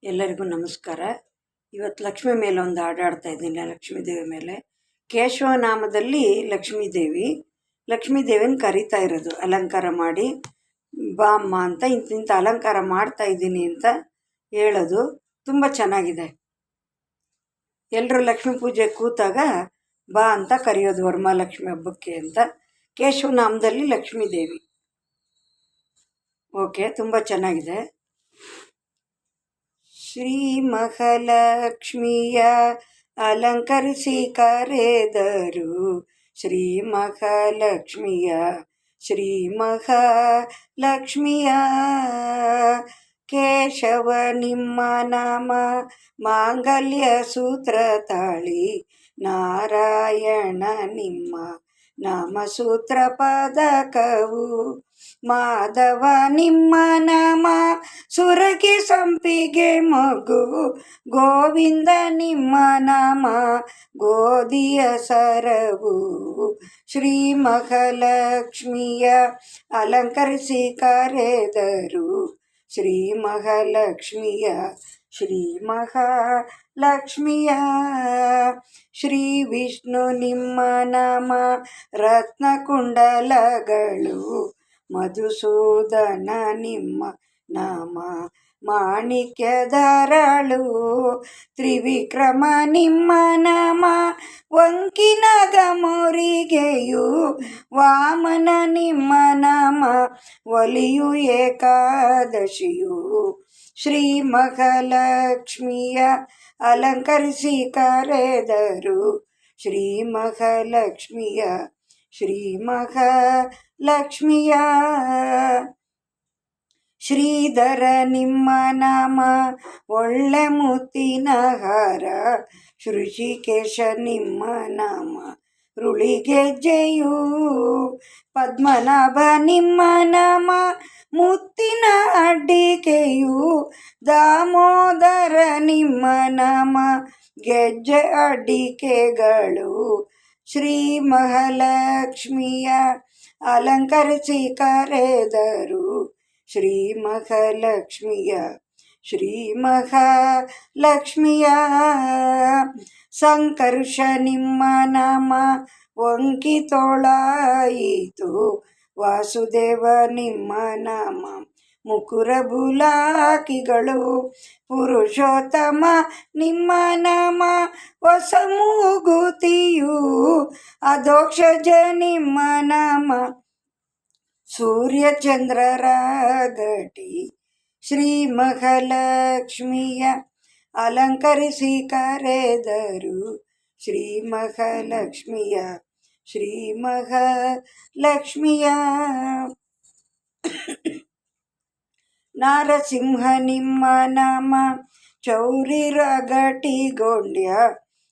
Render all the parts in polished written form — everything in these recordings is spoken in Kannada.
ಎಲ್ಲರಿಗೂ ನಮಸ್ಕಾರ. ಇವತ್ತು ಲಕ್ಷ್ಮಿ ಮೇಲೆ ಒಂದು ಹಾಡು ಹಾಡ್ತಾ ಇದ್ದೀನಿ. ಲಕ್ಷ್ಮೀ ದೇವಿ ಮೇಲೆ ಕೇಶವ ನಾಮದಲ್ಲಿ ಲಕ್ಷ್ಮೀ ದೇವಿನ ಕರಿತಾ ಇರೋದು, ಅಲಂಕಾರ ಮಾಡಿ ಬಾ ಅಮ್ಮ ಅಂತ ಇಂತಿಂಥ ಅಲಂಕಾರ ಮಾಡ್ತಾ ಇದ್ದೀನಿ ಅಂತ ಹೇಳೋದು. ತುಂಬ ಚೆನ್ನಾಗಿದೆ. ಎಲ್ಲರೂ ಲಕ್ಷ್ಮೀ ಪೂಜೆ ಕೂತಾಗ ಬಾ ಅಂತ ಕರೆಯೋದು ವರಮಹಾಲಕ್ಷ್ಮಿ ಹಬ್ಬಕ್ಕೆ ಅಂತ. ಕೇಶವ ನಾಮದಲ್ಲಿ ಲಕ್ಷ್ಮೀ ದೇವಿ. ಓಕೆ, ತುಂಬ ಚೆನ್ನಾಗಿದೆ. ಶ್ರೀ ಮಹಾಲಕ್ಷ್ಮಿಯ ಅಲಂಕರಿಸಿ ಕರೆದರು, ಶ್ರೀ ಮಹಾಲಕ್ಷ್ಮಿಯ ಶ್ರೀ ಮಹಾಲಕ್ಷ್ಮಿಯ. ಕೇಶವ ನಿಮ್ಮ ನಾಮ ಮಾಂಗಲ್ಯ ಸೂತ್ರ ತಾಳಿ, ನಾರಾಯಣ ನಿಮ್ಮ ನಾಮ ಸೂತ್ರ ಪದಕವು, ಮಾಧವ ನಿಮ್ಮ ನಾಮ ಸುರಗಿ ಸಂಪಿಗೆ ಮಗು, ಗೋವಿಂದ ನಿಮ್ಮ ನಾಮ ಗೋಧಿಯ ಸರವು. ಶ್ರೀ ಮಹಾಲಕ್ಷ್ಮಿಯ ಅಲಂಕರಿಸಿ ಕರೆದರು, ಶ್ರೀ ಮಹಾಲಕ್ಷ್ಮಿಯ ಶ್ರೀ ಮಹಾಲಕ್ಷ್ಮಿಯ. ಶ್ರೀ ವಿಷ್ಣು ನಿಮ್ಮ ನಾಮ ರತ್ನಕುಂಡಲಗಳು, ಮಧುಸೂದನ ನಿಮ್ಮ ನಾಮ ಮಾಣಿಕ್ಯಧರಳು, ತ್ರಿವಿಕ್ರಮ ನಿಮ್ಮ ನಾಮ ವಂಕಿನಾಗ ಮೊರಿಗೆಯು, ವಾಮನ ನಿಮ್ಮ ನಾಮ ಒಲಿಯು ಏಕಾದಶಿಯು. ಶ್ರೀ ಮಹಾಲಕ್ಷ್ಮಿಯ ಅಲಂಕರಿಸಿ ಕರೆದರು, ಶ್ರೀ ಮಹಾಲಕ್ಷ್ಮಿಯ ಶ್ರೀ ಮಹಾಲಕ್ಷ್ಮಿಯ. ಶ್ರೀಧರ ನಿಮ್ಮ ನಾಮ ಒಳ್ಳೆ ಮುತ್ತಿನ ಹಾರ, ಋಷಿಕೇಶ ನಿಮ್ಮ ನಾಮ ರುಳಿಗೆಜ್ಜೆಯು, ಪದ್ಮನಾಭ ನಿಮ್ಮ ನಾಮ ಮುತ್ತಿನ ಅಡ್ಡಿಕೆಯು, ದಾಮೋದರ ನಿಮ್ಮ ನಾಮ ಗೆಜ್ಜೆ ಅಡ್ಡಿಕೆಗಳು. ಶ್ರೀ ಮಹಾಲಕ್ಷ್ಮಿಯ ಅಲಂಕರಿಸಿ ಕರೆದರು, ಶ್ರೀ ಮಹಾಲಕ್ಷ್ಮಿಯ ಶ್ರೀ ಮಹಾಲಕ್ಷ್ಮಿಯ. ಸಂಕರ್ಷ ನಿಮ್ಮ ನಾಮ ವಂಕಿ ತೋಳಾಯಿತು, ವಾಸುದೇವ ನಿಮ್ಮ ನಾಮ ಮುಕುರ ಬುಲಾಕಿಗಳು, ಪುರುಷೋತ್ತಮ ನಿಮ್ಮ ನಾಮ ಹೊಸ ಮೂಗುತಿಯು, ಅಧೋಕ್ಷಜ ನಿಮ್ಮ ನಾಮ ಸೂರ್ಯ ಚಂದ್ರರ ಗಟಿ. ಶ್ರೀ ಮಹಾಲಕ್ಷ್ಮಿಯ ಅಲಂಕರಿಸಿ ಕರೆದರು, ಶ್ರೀ ಮಹಾಲಕ್ಷ್ಮಿಯ ಶ್ರೀ ಮಹಾಲಕ್ಷ್ಮಿಯ. ನಾರಸಿಂಹ ನಿಮ್ಮ ನಾಮ ಚೌರಿ ರಗಟಿಗೊಂಡ್ಯ,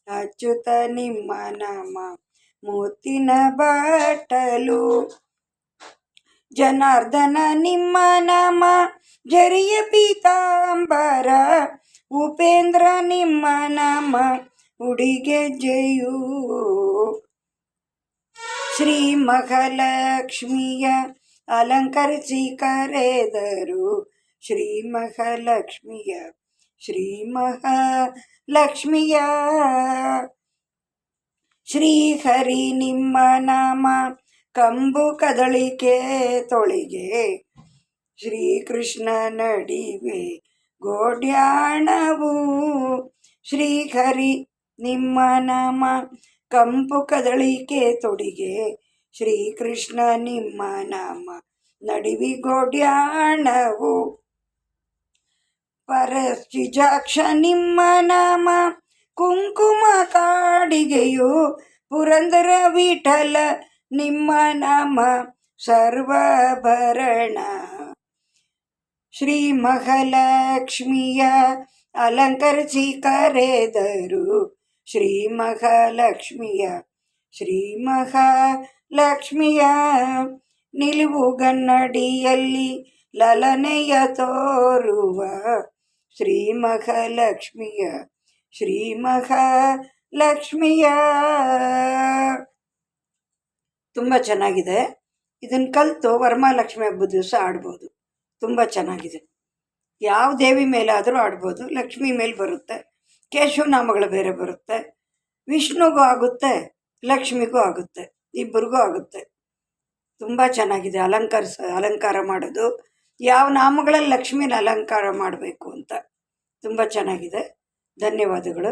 ಅಚ್ಯುತ ನಿಮ್ಮ ನಾಮ ಮುತ್ತಿನ ಬಟ್ಟಲು, ಜನಾರ್ದನ ನಿಮ್ಮ ನಾಮ ಜರಿಯ ಪೀತಾಂಬರ, ಉಪೇಂದ್ರ ನಿಮ್ಮ ನಾಮ ಉಡಿಗೆಜ್ಜೆಯು. ಶ್ರೀ ಮಹಾಲಕ್ಷ್ಮಿಯ ಅಲಂಕರಿಸಿ ಕರೆದರು, ಶ್ರೀ ಮಹಾಲಕ್ಷ್ಮಿಯ ಶ್ರೀ ಮಹಾಲಕ್ಷ್ಮಿಯ. ಶ್ರೀಹರಿ ನಿಮ್ಮ ನಾಮ ಕಂಬು ಕದಳಿಕೆ ತೊಳಿಗೆ, ಶ್ರೀಕೃಷ್ಣ ನಡಿವೆ ಗೋಡ್ಯಾಣವು. ಶ್ರೀಹರಿ ನಿಮ್ಮ ನಾಮ ಕಂಪು ಕದಳಿಕೆ ತೊಡಿಗೆ, ಶ್ರೀಕೃಷ್ಣ ನಿಮ್ಮ ನಾಮ ನಡಿವಿ ಗೋಡ್ಯಾಣವು. ಪರಶಿಜಾಕ್ಷ ನಿಮ್ಮ ನಾಮ ಕುಂಕುಮ ಕಾಡಿಗೆಯು, ಪುರಂದರ ವಿಠಲ ನಿಮ್ಮ ನಾಮ ಸರ್ವಾಭರಣ. ಶ್ರೀ ಮಹಾಲಕ್ಷ್ಮಿಯ ಅಲಂಕರಿಸಿ ಕರೆದರು, ಶ್ರೀ ಮಹಾಲಕ್ಷ್ಮಿಯ ಶ್ರೀ ಮಹಾಲಕ್ಷ್ಮಿಯ. ನಿಲುವುಗನ್ನಡಿಯಲ್ಲಿ ಲಲನೆಯ ತೋರುವ, ಶ್ರೀ ಮಹಾಲಕ್ಷ್ಮಿಯ ಶ್ರೀ ಮಹಾಲಕ್ಷ್ಮಿಯ. ತುಂಬ ಚೆನ್ನಾಗಿದೆ. ಇದನ್ನು ಕಲಿತು ವರಮಹಾಲಕ್ಷ್ಮಿ ಹಬ್ಬದ ದಿವಸ ಆಡ್ಬೋದು. ತುಂಬ ಚೆನ್ನಾಗಿದೆ. ಯಾವ ದೇವಿ ಮೇಲಾದರೂ ಆಡ್ಬೋದು. ಲಕ್ಷ್ಮಿ ಮೇಲೆ ಬರುತ್ತೆ. ಕೇಶವನಾಮಗಳು ಬೇರೆ ಬರುತ್ತೆ. ವಿಷ್ಣುಗೂ ಆಗುತ್ತೆ, ಲಕ್ಷ್ಮಿಗೂ ಆಗುತ್ತೆ, ಇಬ್ಬರಿಗೂ ಆಗುತ್ತೆ. ತುಂಬ ಚೆನ್ನಾಗಿದೆ ಅಲಂಕಾರ ಮಾಡೋದು. ಯಾವ ನಾಮಗಳಲ್ಲಿ ಲಕ್ಷ್ಮಿನ ಅಲಂಕಾರ ಮಾಡಬೇಕು ಅಂತ ತುಂಬ ಚೆನ್ನಾಗಿದೆ. ಧನ್ಯವಾದಗಳು.